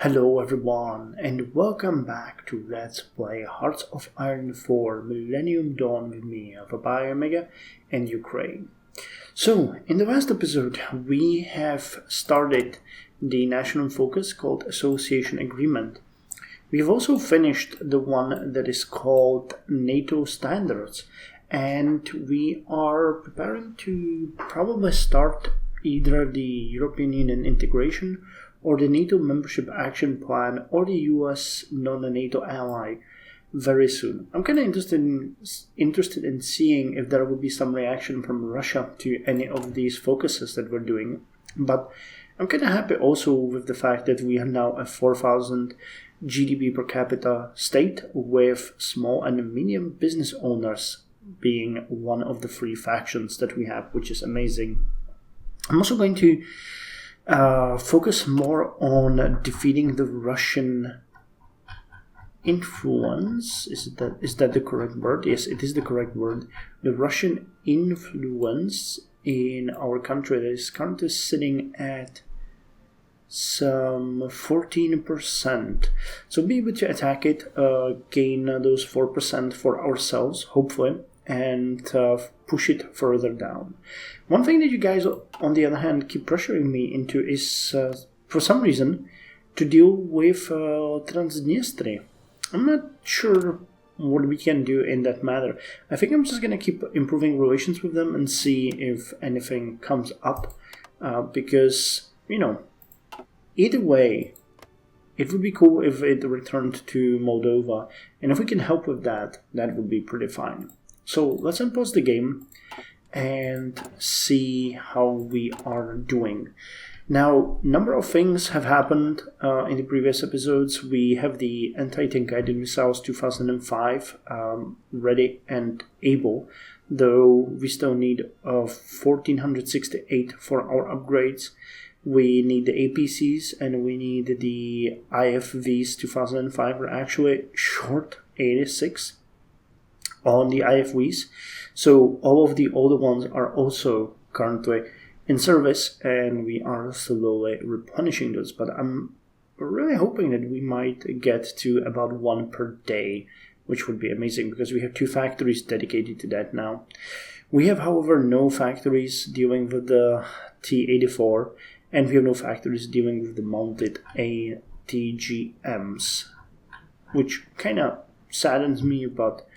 Hello everyone, and welcome back to Let's Play Hearts of Iron 4 Millennium Dawn with me, Alpha Omega, and Ukraine. So, in the last episode, we have started the national focus called Association Agreement. We've also finished the one that is called NATO Standards, and we are preparing to probably start either the European Union integration or the NATO Membership Action Plan, or the US non-NATO ally very soon. I'm kind of interested in seeing if there will be some reaction from Russia to any of these focuses that we're doing. But I'm kind of happy also with the fact that we are now a 4,000 GDP per capita state, with small and medium business owners being one of the three factions that we have, which is amazing. I'm also going to focus more on defeating the Russian influence. Is that the correct word? Yes, it is the correct word. The Russian influence in our country that is currently sitting at some 14%. So be able to attack it, gain those 4% for ourselves, hopefully, and push it further down. One thing that you guys, on the other hand, keep pressuring me into is, for some reason, to deal with Transnistria. I'm not sure what we can do in that matter. I think I'm just going to keep improving relations with them and see if anything comes up, because, either way, it would be cool if it returned to Moldova, and if we can help with that, that would be pretty fine. So let's unpause the game and see how we are doing. Now, a number of things have happened in the previous episodes. We have the anti-tank guided missiles 2005 ready and able, though we still need 1468 for our upgrades. We need the APCs and we need the IFVs 2005. We're actually short 86 on the IFVs, so all of the older ones are also currently in service, and we are slowly replenishing those. But I'm really hoping that we might get to about one per day, which would be amazing because we have 2 factories dedicated to that now. We have, however, no factories dealing with the T-84, and we have no factories dealing with the mounted ATGMs, which kind of saddens me, but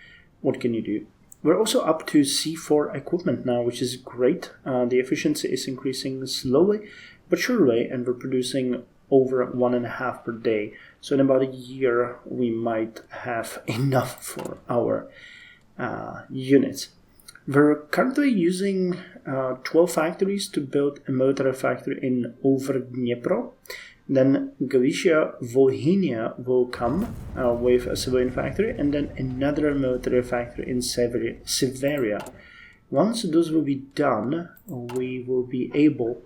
what can you do? We're also up to C4 equipment now, which is great. The efficiency is increasing slowly but surely, and we're producing over 1.5 per day. So in about a year, we might have enough for our units. We're currently using 12 factories to build a military factory in Over Dnipro. Then Galicia, Volhynia will come with a civilian factory, and then another military factory in Severia. Once those will be done, we will be able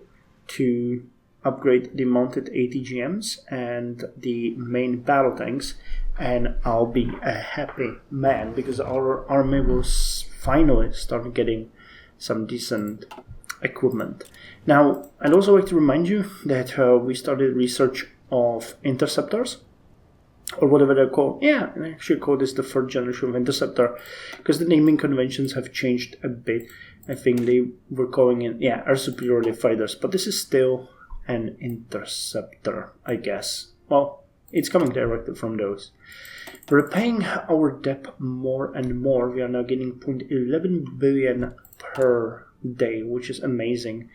to upgrade the mounted ATGMs and the main battle tanks, and I'll be a happy man because our army will finally start getting some decent equipment. Now, I'd also like to remind you that we started research of interceptors, or whatever they're called. Yeah, I actually call this the 3rd generation of interceptor, because the naming conventions have changed a bit. I think they were calling it, air superiority fighters, but this is still an interceptor, I guess. Well, it's coming directly from those. We're paying our debt more and more. We are now getting 0.11 billion per day, which is amazing.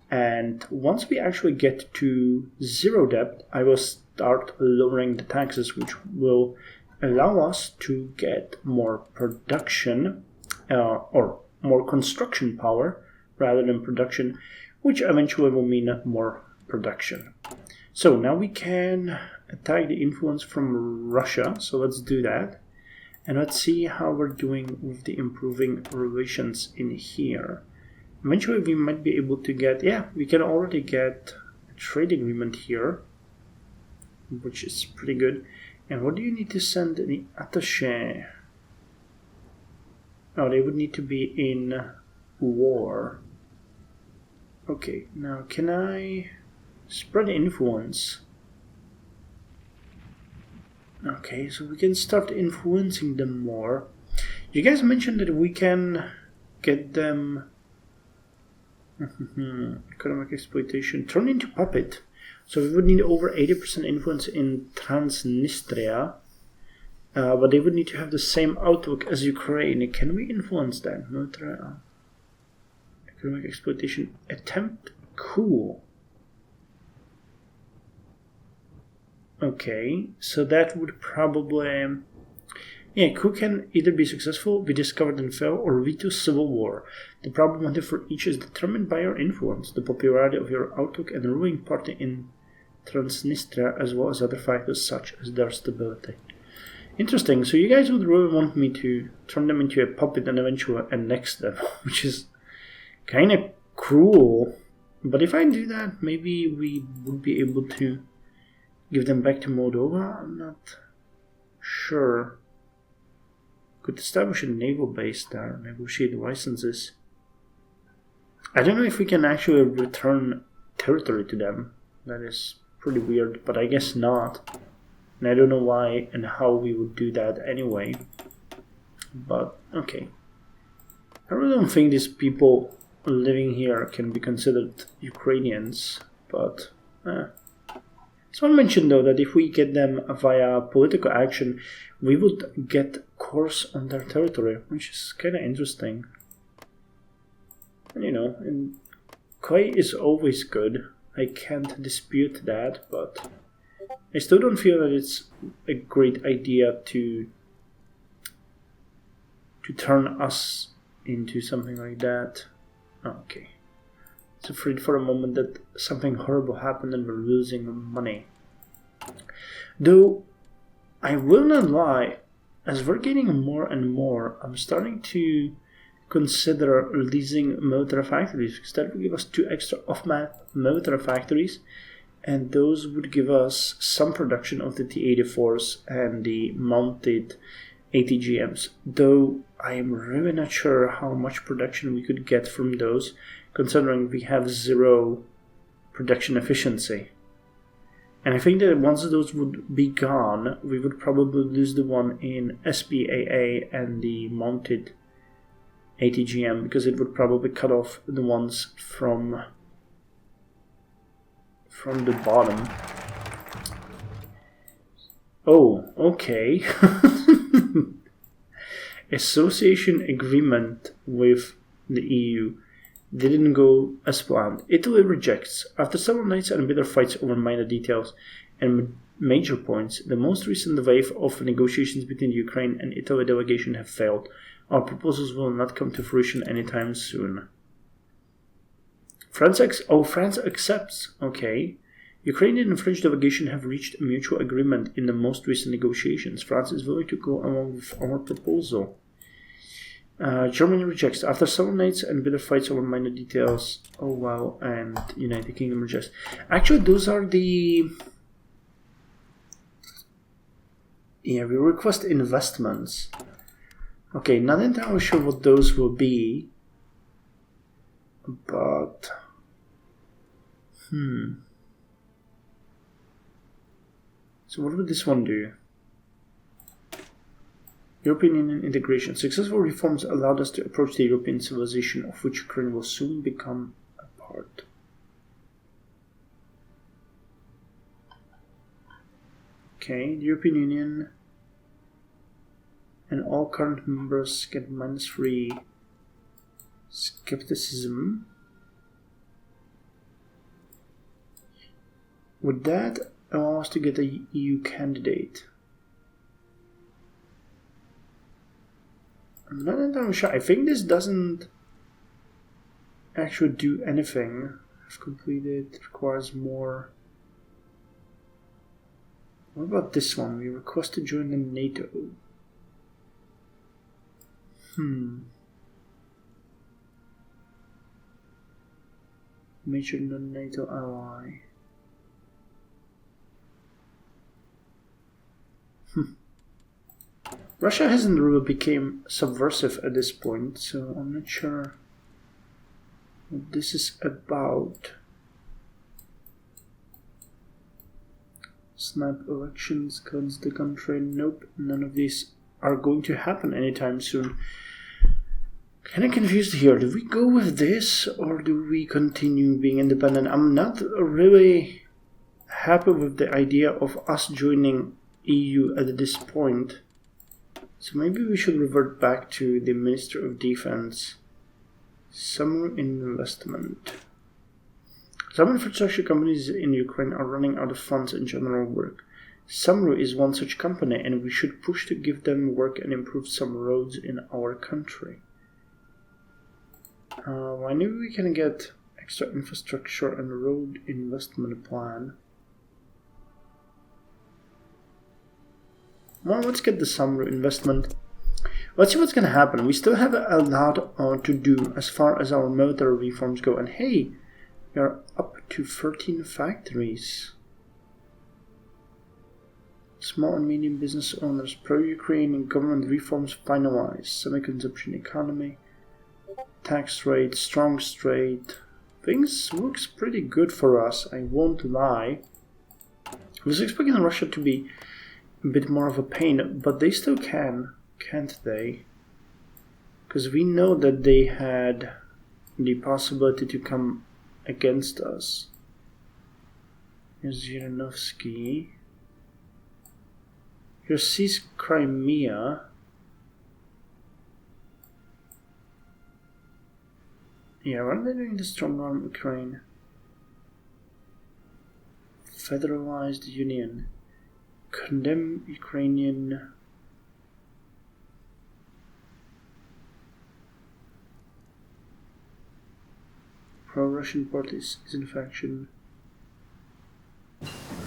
And once we actually get to zero debt, I will start lowering the taxes, which will allow us to get more production or more construction power rather than production, which eventually will mean more production. So now we can attack the influence from Russia. So let's do that. And let's see how we're doing with the improving relations in here. Eventually we might be able to get, we can already get a trade agreement here, which is pretty good. And what do you need to send the attaché? Oh, they would need to be in war. Okay, now can I spread influence? Okay, so we can start influencing them more. You guys mentioned that we can get them economic exploitation turned into puppet. So we would need over 80% influence in Transnistria, but they would need to have the same outlook as Ukraine. Can we influence that? Military economic exploitation attempt. Cool. Okay, so that would probably... Yeah, coup can either be successful, be discovered and fail, or lead to civil war. The probability for each is determined by your influence, the popularity of your outlook, and the ruling party in Transnistria, as well as other factors such as their stability. Interesting, so you guys would really want me to turn them into a puppet and eventually annex them, which is kind of cruel. But if I do that, maybe we would be able to give them back to Moldova? I'm not sure. Could establish a naval base there, negotiate licenses. I don't know if we can actually return territory to them. That is pretty weird, but I guess not. And I don't know why and how we would do that anyway. But, okay. I really don't think these people living here can be considered Ukrainians, but... Someone mentioned, though, that if we get them via political action, we would get course on their territory, which is kind of interesting. And, you know, and clay is always good. I can't dispute that, but I still don't feel that it's a great idea to turn us into something like that. Okay. So afraid for a moment that something horrible happened and we're losing money. Though, I will not lie, as we're getting more and more, I'm starting to consider leasing military factories, because that would give us 2 extra off-map military factories, and those would give us some production of the T-84s and the mounted ATGMs, though I am really not sure how much production we could get from those, considering we have 0 production efficiency. And I think that once those would be gone, we would probably lose the one in SPAA and the mounted ATGM, because it would probably cut off the ones from the bottom. Oh, okay. Association agreement with the EU didn't go as planned. Italy rejects. After several nights and bitter fights over minor details and major points, the most recent wave of negotiations between the Ukraine and Italy delegation have failed. Our proposals will not come to fruition anytime soon. France accepts. Okay. Ukrainian and French delegation have reached a mutual agreement in the most recent negotiations. France is willing to go along with our proposal. Germany rejects. After several nights and bitter fights over minor details. Oh wow, and United Kingdom rejects. Actually, those are the... Yeah, we request investments. Okay, not entirely sure what those will be. But... So what would this one do? European Union integration. Successful reforms allowed us to approach the European civilization of which Ukraine will soon become a part. Okay, the European Union and all current members get -3 skepticism. Would that allow us to get a EU candidate? I'm not entirely sure. I think this doesn't actually do anything. I've completed. It requires more. What about this one? We request to join the NATO. Major non-NATO ally. Russia hasn't really become subversive at this point, so I'm not sure what this is about. Snap elections, cleanse the country. Nope, none of these are going to happen anytime soon. Kind of confused here. Do we go with this or do we continue being independent? I'm not really happy with the idea of us joining EU at this point. So maybe we should revert back to the Minister of Defense. Summer investment. Some infrastructure companies in Ukraine are running out of funds and general work. Samru is one such company, and we should push to give them work and improve some roads in our country. I knew we can get extra infrastructure and road investment plan. Well, let's get the Samru investment. Let's see what's going to happen. We still have a lot to do as far as our military reforms go. And hey, we are up to 13 factories. Small and medium business owners, pro-Ukraine government reforms finalized. Semi-consumption economy. Tax rate, strong trade. Things looks pretty good for us, I won't lie. I was expecting Russia to be a bit more of a pain, but they still can, can't they? Because we know that they had the possibility to come against us. Here's Zhirinovsky. Here's Seize Crimea. Yeah, why are they doing the strong arm Ukraine? Federalized Union. Condemn Ukrainian. Pro-Russian parties is in faction.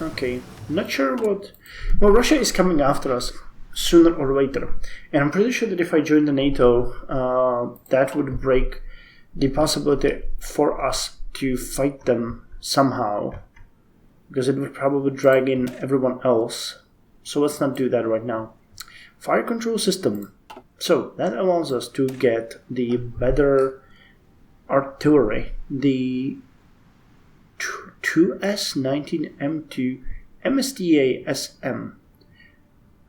Okay, not sure what... Well, Russia is coming after us sooner or later. And I'm pretty sure that if I join the NATO, that would break the possibility for us to fight them somehow, because it would probably drag in everyone else. So let's not do that right now. Fire control system. So that allows us to get the better artillery, the 2S19M2 MSTA-SM.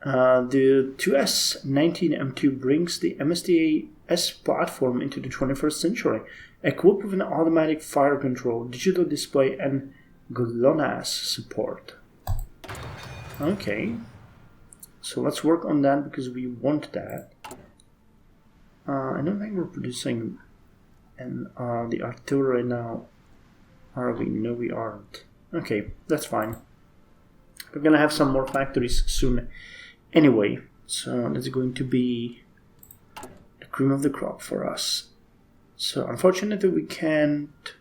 The 2S19M2 brings the MSTA-S platform into the 21st century, equipped with an automatic fire control, digital display, and GLONASS support. Okay, so let's work on that because we want that. I don't think we're producing the artillery now, are we? No, we aren't. Okay, that's fine. We're gonna have some more factories soon anyway, so that's going to be the cream of the crop for us. So unfortunately we can't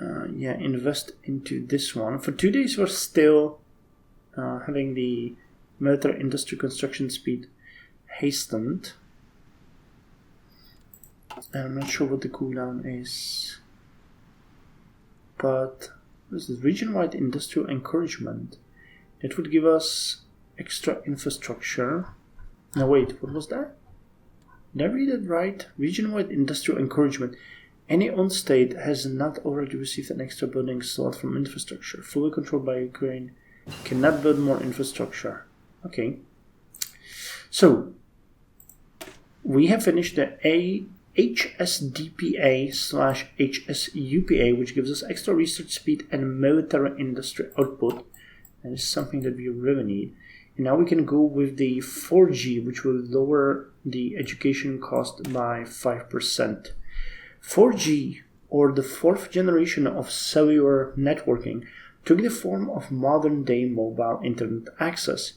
invest into this one. For 2 days we're still having the military industry construction speed hastened. I'm not sure what the cooldown is, but this is region-wide industrial encouragement. It would give us extra infrastructure. Now wait, what was that? Did I read it right? Region-wide industrial encouragement. Any own state has not already received an extra building slot from infrastructure. Fully controlled by Ukraine. Cannot build more infrastructure. Okay. So, we have finished the HSDPA/HSUPA, which gives us extra research speed and military industry output. That is something that we really need. And now we can go with the 4G, which will lower the education cost by 5%. 4G, or the fourth generation of cellular networking, took the form of modern-day mobile internet access.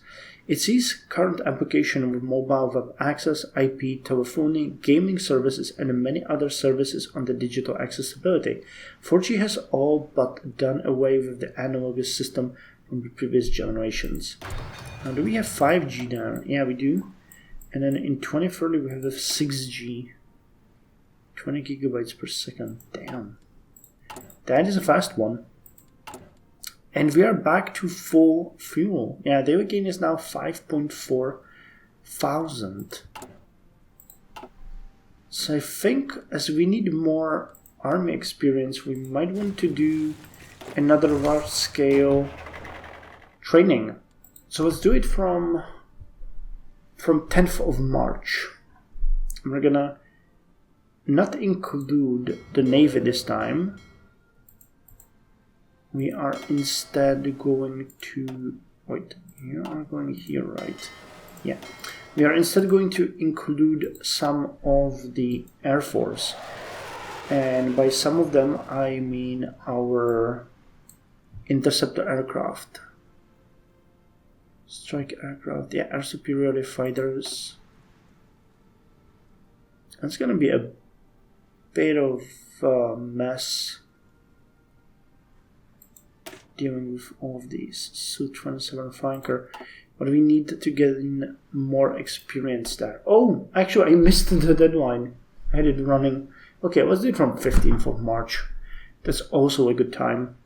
It sees current application with mobile web access, IP, telephony, gaming services, and many other services on the digital accessibility. 4G has all but done away with the analogous system from the previous generations. Now, do we have 5G now? Yeah, we do. And then in 2030 we have the 6G. 20 gigabytes per second. Damn. That is a fast one. And we are back to full fuel. Yeah, daily gain is now 5.4 thousand. So I think as we need more army experience, we might want to do another large-scale training. So let's do it from 10th of March. We're gonna not include the Navy this time. We are instead going to... Wait, you are going here, right? Yeah. We are instead going to include some of the Air Force. And by some of them, I mean our interceptor aircraft. Strike aircraft, yeah, air superiority fighters. It's gonna be a bit of a mess dealing with all of these. Su-27 flanker, but we need to get in more experience there. Oh, actually, I missed the deadline. I had it running. Okay, let's do it from 15th of March. That's also a good time.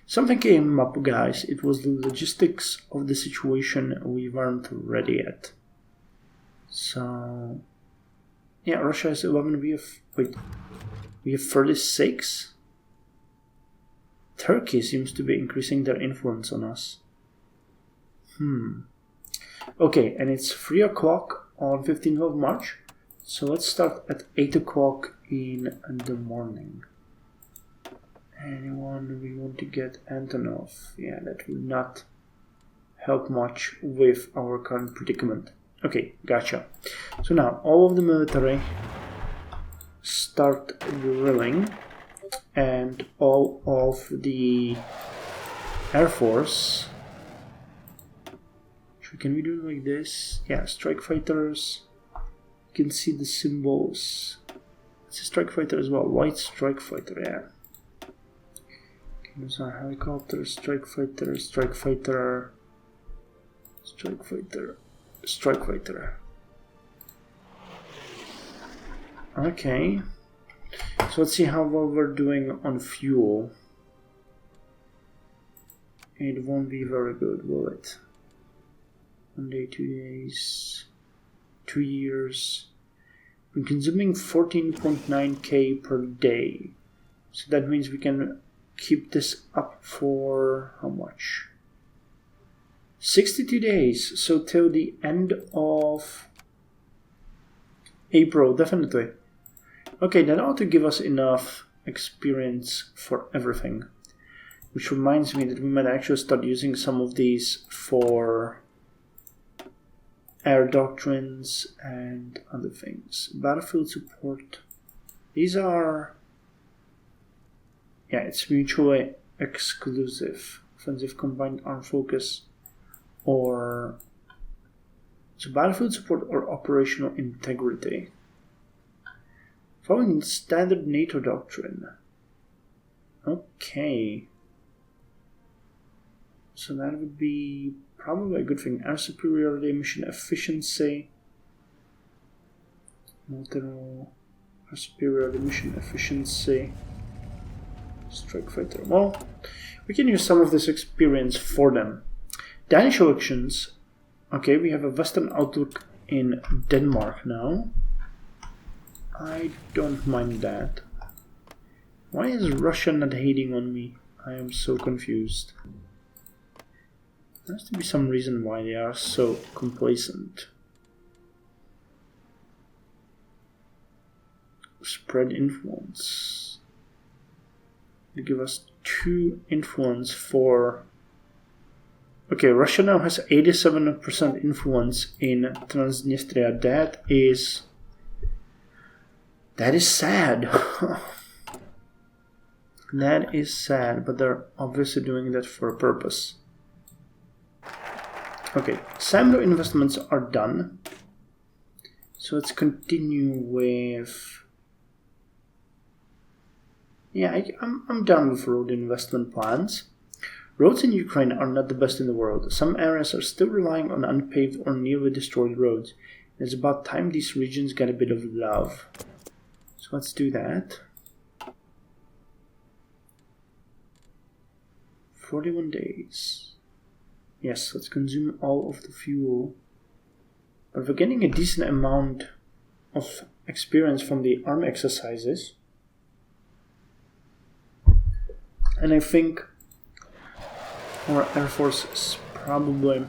Something came up, guys. It was the logistics of the situation we weren't ready yet. So, yeah, Russia has 11. We have 36. Turkey seems to be increasing their influence on us. Okay, and it's 3 o'clock on 15th of March. So let's start at 8 o'clock in the morning. Anyone we want to get Antonov? Yeah, that will not help much with our current predicament. Okay, gotcha. So now all of the military start drilling, and all of the Air Force. Can we do it like this? Yeah, strike fighters. You can see the symbols. It's a strike fighter as well. White strike fighter, yeah. Those are helicopter, strike fighter, strike fighter, strike fighter, strike fighter. Okay. So let's see how well we're doing on fuel. It won't be very good, will it? 1 day, 2 days, 2 years. We're consuming 14.9k per day. So that means we can keep this up for how much? 62 days. So till the end of April, definitely. Okay, that ought to give us enough experience for everything. Which reminds me that we might actually start using some of these for air doctrines and other things. Battlefield support. These are... Yeah, it's mutually exclusive. Offensive combined arm focus or... So battlefield support or operational integrity. Following standard NATO doctrine. Okay. So that would be probably a good thing. Air superiority, mission efficiency. Multiple air superiority, mission efficiency. Strike fighter. Well, we can use some of this experience for them. Danish elections. Okay, we have a Western outlook in Denmark now. I don't mind that. Why is Russia not hating on me? I am so confused. There has to be some reason why they are so complacent. Spread influence. They give us 2 influence for... Okay, Russia now has 87% influence in Transnistria. That is sad. That is sad, but they're obviously doing that for a purpose. Okay, Samlo investments are done. So let's continue with... Yeah, I'm done with road investment plans. Roads in Ukraine are not the best in the world. Some areas are still relying on unpaved or nearly destroyed roads. It's about time these regions get a bit of love. So let's do that. 41 days. Yes, let's consume all of the fuel. But we're getting a decent amount of experience from the army exercises. And I think our Air Force is probably...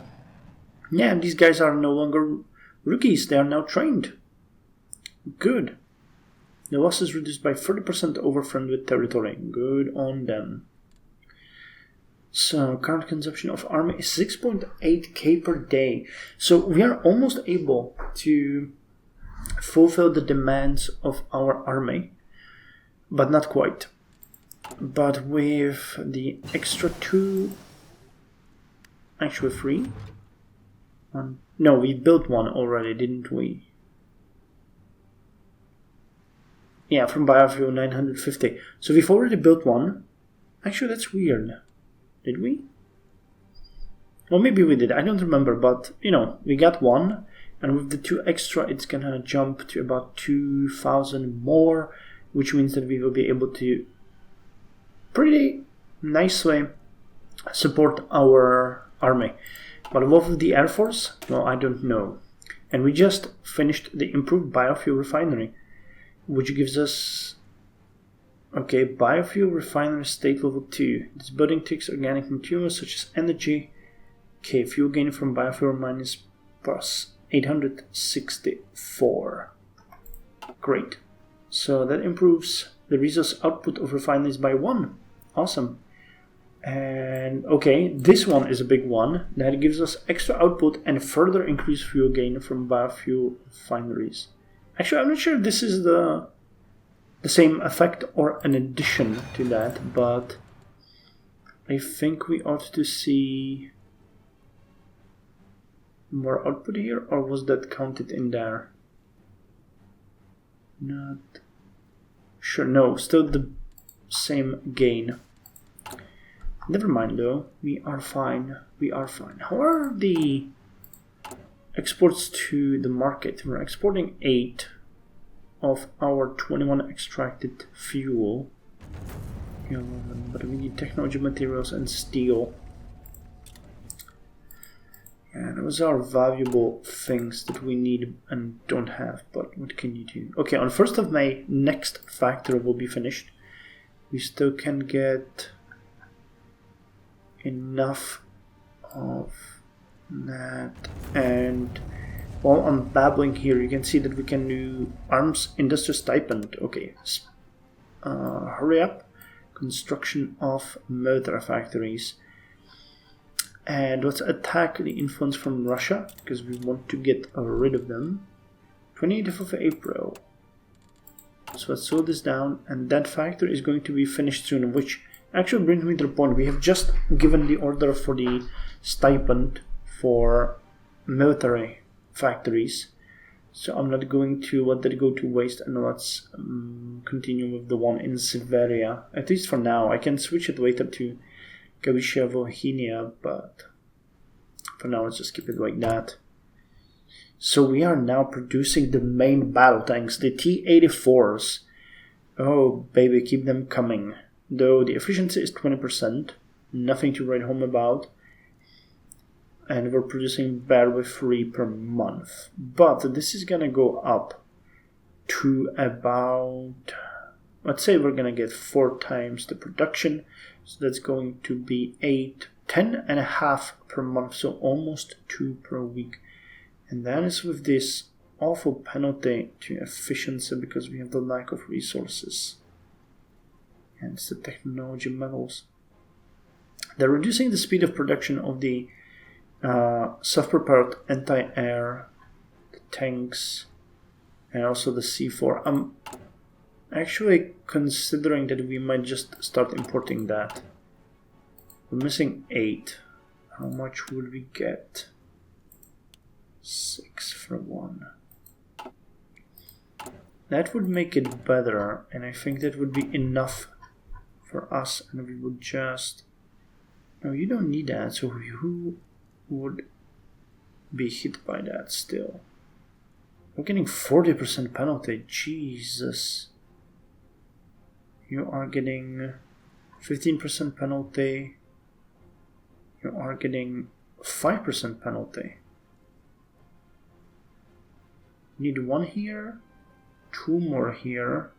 Yeah, these guys are no longer rookies. They are now trained. Good. The loss is reduced by 30% over friendly territory. Good on them. So, current consumption of army is 6.8k per day. So, we are almost able to fulfill the demands of our army, but not quite. But with the extra 2, actually 3. No, we built one already, didn't we? Yeah, from biofuel 950. So we've already built one. Actually, that's weird. Did we? Well, maybe we did. I don't remember, but, we got one. And with the 2 extra, it's gonna jump to about 2,000 more, which means that we will be able to pretty nicely support our army. But what with the Air Force? Well, I don't know. And we just finished the improved biofuel refinery, which gives us... Okay, biofuel refinery state level 2. This building takes organic materials such as energy. Okay, fuel gain from biofuel minus plus 864. Great. So that improves the resource output of refineries by 1. Awesome. And okay, this one is a big one. That gives us extra output and further increased fuel gain from biofuel refineries. Actually, I'm not sure if this is the same effect or an addition to that, but I think we ought to see more output here, or was that counted in there? Not sure. No, still the same gain. Never mind though, we are fine. We are fine. How are the exports to the market? We're exporting 8 of our 21 extracted fuel. But we need technology, materials, and steel. And those are valuable things that we need and don't have, but what can you do? Okay, on 1st of May, next factory will be finished. We still can get enough of that. And while I'm babbling here, you can see that we can do arms industry stipend. Okay, hurry up. Construction of military factories. And let's attack the influence from Russia, because we want to get rid of them. 28th of April. So let's slow this down, and that factory is going to be finished soon, which actually brings me to the point. We have just given the order for the stipend for military factories, so I'm not going to let that go to waste, and let's continue with the one in Siberia, at least for now. I can switch it later to Galicia, Volhynia, but for now let's just keep it like that. So we are now producing the main battle tanks, the T-84s. Oh baby, keep them coming. Though the efficiency is 20%, nothing to write home about. And we're producing barely 3 per month. But this is gonna go up to about... Let's say we're gonna get 4 times the production. So that's going to be 10.5 per month, so almost 2 per week. And that is with this awful penalty to efficiency because we have the lack of resources. And it's the technology metals. They're reducing the speed of production of the self-propelled anti-air tanks and also the C4. I'm actually considering that we might just start importing that. We're missing 8. How much would we get? 6 for 1. That would make it better, and I think that would be enough for us, and we would just... No, you don't need that, so who would be hit by that still? We're getting 40% penalty, Jesus. You are getting 15% penalty. You are getting 5% penalty. Need 1 here, 2 more here.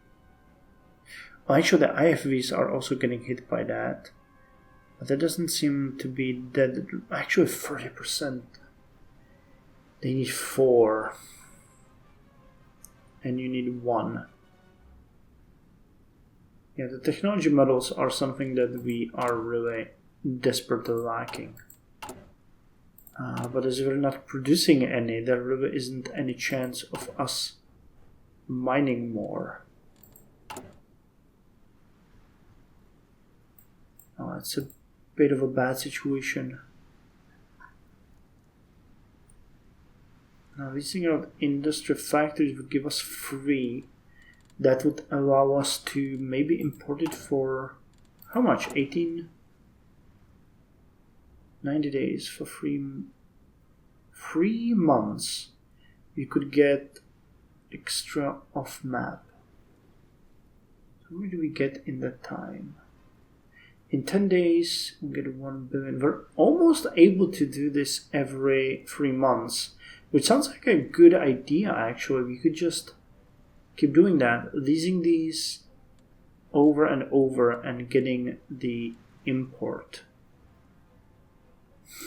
Well, actually, the IFVs are also getting hit by that. But that doesn't seem to be that. Actually, 30%. They need 4. And you need 1. Yeah, the technology models are something that we are really desperately lacking. But as we're not producing any, there really isn't any chance of us mining more. Oh, it's a bit of a bad situation. Now, leasing out industry factories would give us free. That would allow us to maybe import it for how much? 90 days for 3 months. You could get extra off map. How much do we get in that time? In 10 days, we get 1 billion. We're almost able to do this every 3 months, which sounds like a good idea, actually. We could just keep doing that, leasing these over and over and getting the import.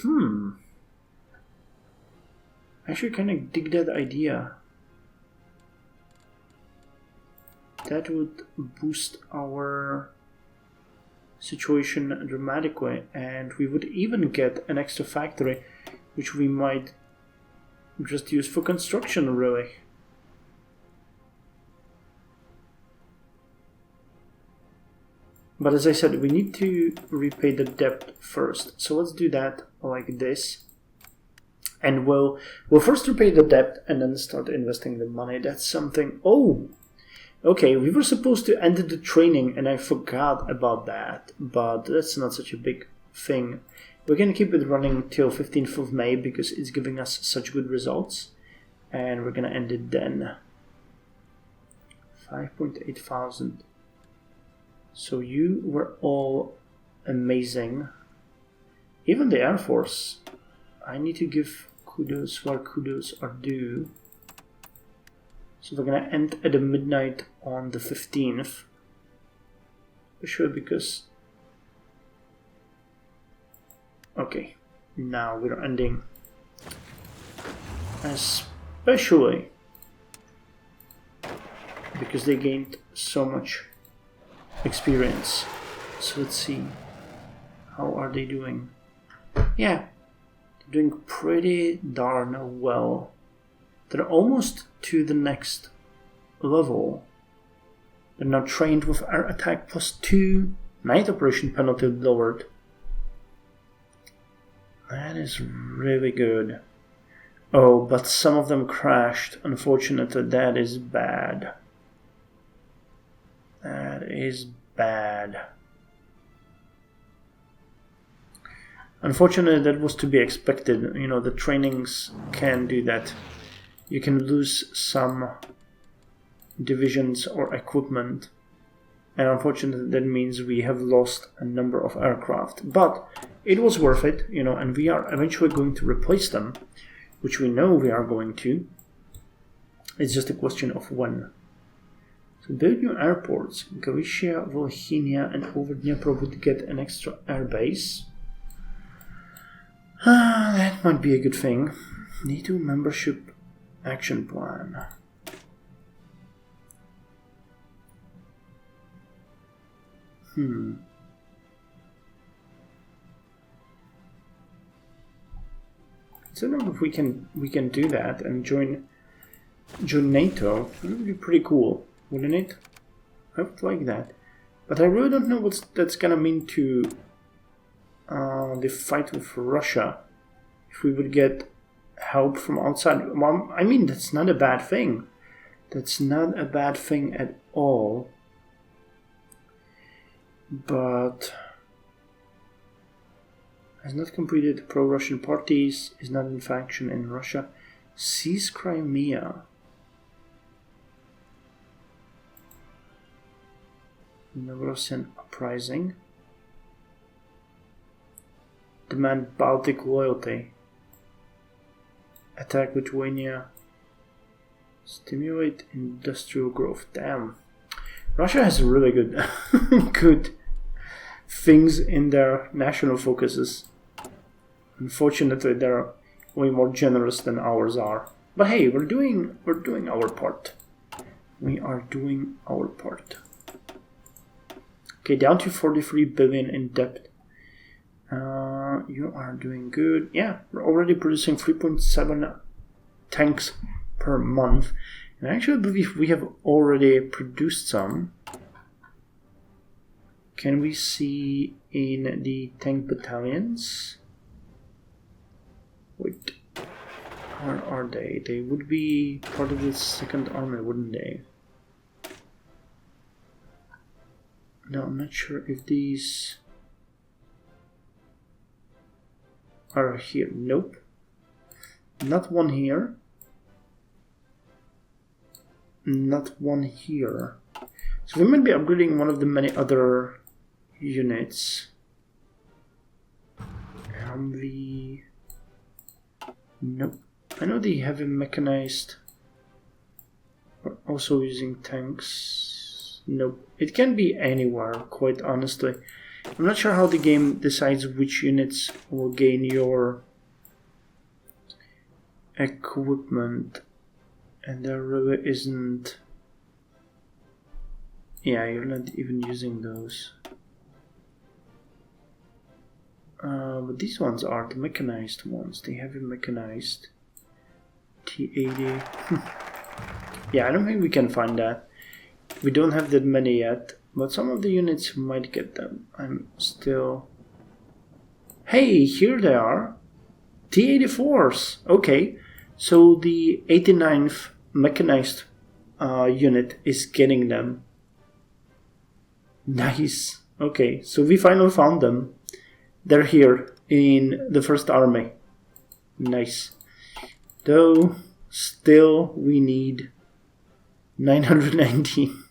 I actually kind of dig that idea. That would boost our situation dramatically, and we would even get an extra factory, which we might just use for construction, really. But as I said, we need to repay the debt first. So let's do that like this. And we'll first repay the debt and then start investing the money. That's something... Oh! Okay, we were supposed to end the training and I forgot about that. But that's not such a big thing. We're going to keep it running till 15th of May because it's giving us such good results. And we're going to end it then. 5.8 thousand. So you were all amazing. Even the Air Force. I need to give kudos where kudos are due. So we're going to end at the midnight on the 15th. For sure, because... Okay, now we're ending. Especially because they gained so much experience. So let's see. How are they doing? Yeah, they're doing pretty darn well. They're almost to the next level. They're now trained with air attack +2, night operation penalty lowered. That is really good. Oh, but some of them crashed. Unfortunately, that is bad. That is bad. Unfortunately, that was to be expected. You know, the trainings can do that. You can lose some divisions or equipment. And unfortunately, that means we have lost a number of aircraft. But it was worth it, you know, and we are eventually going to replace them, which we know we are going to. It's just a question of when. So build new airports. Galicia, Volhynia, and over Dnipro would get an extra airbase. That might be a good thing. NATO membership action plan. I don't know if we can do that and join NATO. That would be pretty cool, wouldn't it? I would like that, but I really don't know what that's gonna mean to the fight with Russia. If we would get help from outside, well, I mean, that's not a bad thing. That's not a bad thing at all. But has not completed pro-Russian parties, is not in faction in Russia. Seize Crimea. Novorossian uprising. Demand Baltic loyalty. Attack Lithuania. Stimulate industrial growth. Damn. Russia has really good, good things in their national focuses. Unfortunately, they're way more generous than ours are. But hey, we're doing our part. We are doing our part. Okay, down to 43 billion in debt. You are doing good. Yeah, we're already producing 3.7 tanks per month. And I actually believe we have already produced some. Can we see in the tank battalions? Wait, where are they? They would be part of the second army, wouldn't they? No, I'm not sure if these are here. Nope. Not one here. Not one here. So we might be upgrading one of the many other units. Humvee. Nope. I know the heavy mechanized are also using tanks. Nope. It can be anywhere, quite honestly. I'm not sure how the game decides which units will gain your equipment. And there really isn't... Yeah, you're not even using those. But these ones are the mechanized ones, the heavy mechanized. T80. Yeah, I don't think we can find that. We don't have that many yet, but some of the units might get them. I'm still... Hey, here they are! T-84s! Okay, so the 89th mechanized unit is getting them. Nice! Okay, so we finally found them. They're here in the first army. Nice. Though, still we need 919.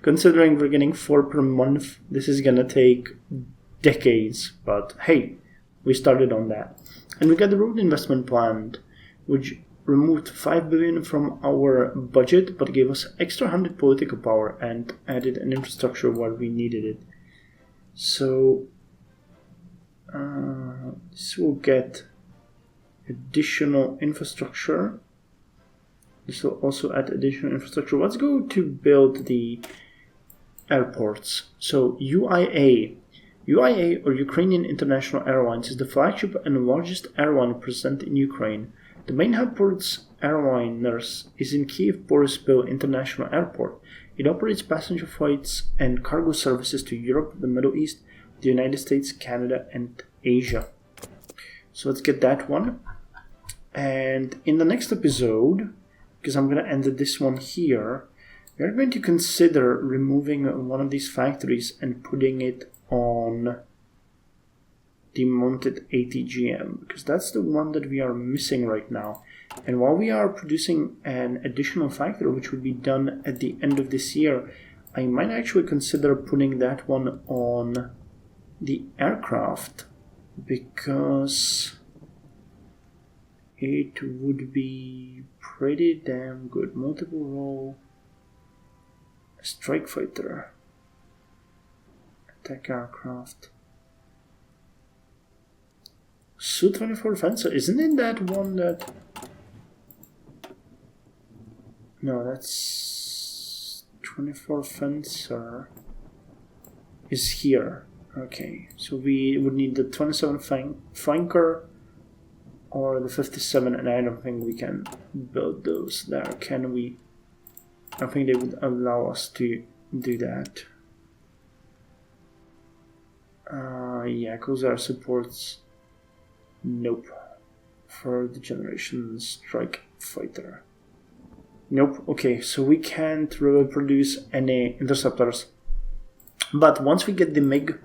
Considering we're getting 4 per month, this is gonna take decades. But hey, we started on that. And we got the road investment plan, which removed 5 billion from our budget, but gave us extra 100 political power and added an infrastructure where we needed it. So this will get additional infrastructure. This will also add additional infrastructure. Let's go to build the airports. So UIA, or Ukrainian International Airlines, is the flagship and largest airline present in Ukraine. The main hub for its airliners is in Kyiv-Boryspil International Airport. It operates passenger flights and cargo services to Europe, the Middle East, the United States, Canada, and Asia. So let's get that one. And in the next episode, because I'm going to end this one here, we're going to consider removing one of these factories and putting it on the mounted ATGM, because that's the one that we are missing right now. And while we are producing an additional factory, which will be done at the end of this year, I might actually consider putting that one on the aircraft, because it would be pretty damn good. Multiple role, strike fighter, attack aircraft, Su-24 Fencer. Isn't it that one that... No, that's 24 Fencer is here. Okay, so we would need the 27 flanker or the 57, and I don't think we can build those there, can we? I don't think they would allow us to do that. Yeah, Kozar supports. Nope. For the generation strike fighter. Nope. Okay, so we can't really produce any interceptors. But once we get the MiG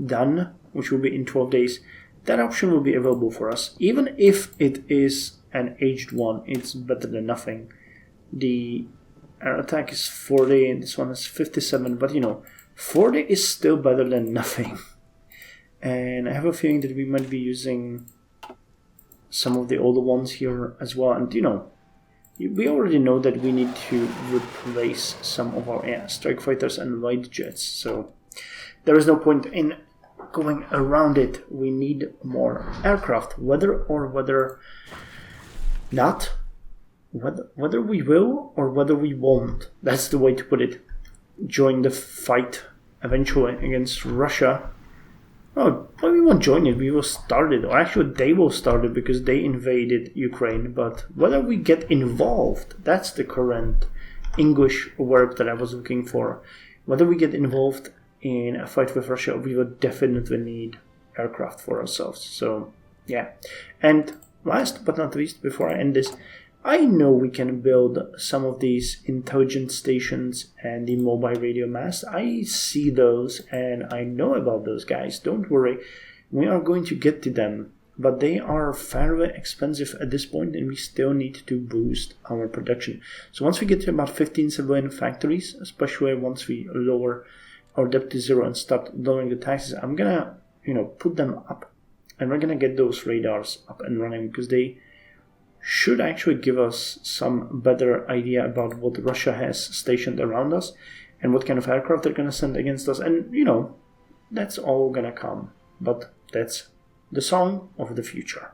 done, which will be in 12 days, that option will be available for us. Even if it is an aged one, it's better than nothing. The air attack is 40 and this one is 57, but 40 is still better than nothing. And I have a feeling that we might be using some of the older ones here as well. And we already know that we need to replace some of our strike fighters and light jets, so there is no point in going around it. We need more aircraft, whether not, whether we will or whether we won't. That's the way to put it. Join the fight eventually against Russia. Oh, well, we won't join it. We will start it. Or actually, they will start it because they invaded Ukraine. But whether we get involved, that's the current English word that I was looking for. Whether we get involved in a fight with Russia, we will definitely need aircraft for ourselves. So, yeah. And last but not least, before I end this, I know we can build some of these intelligence stations and the mobile radio masts. I see those and I know about those guys. Don't worry. We are going to get to them. But they are fairly expensive at this point, and we still need to boost our production. So once we get to about 15 civilian factories, especially once we lower our debt to zero and start lowering the taxes, I'm gonna, put them up. And we're gonna get those radars up and running because they should actually give us some better idea about what Russia has stationed around us and what kind of aircraft they're going to send against us. And, that's all going to come. But that's the song of the future.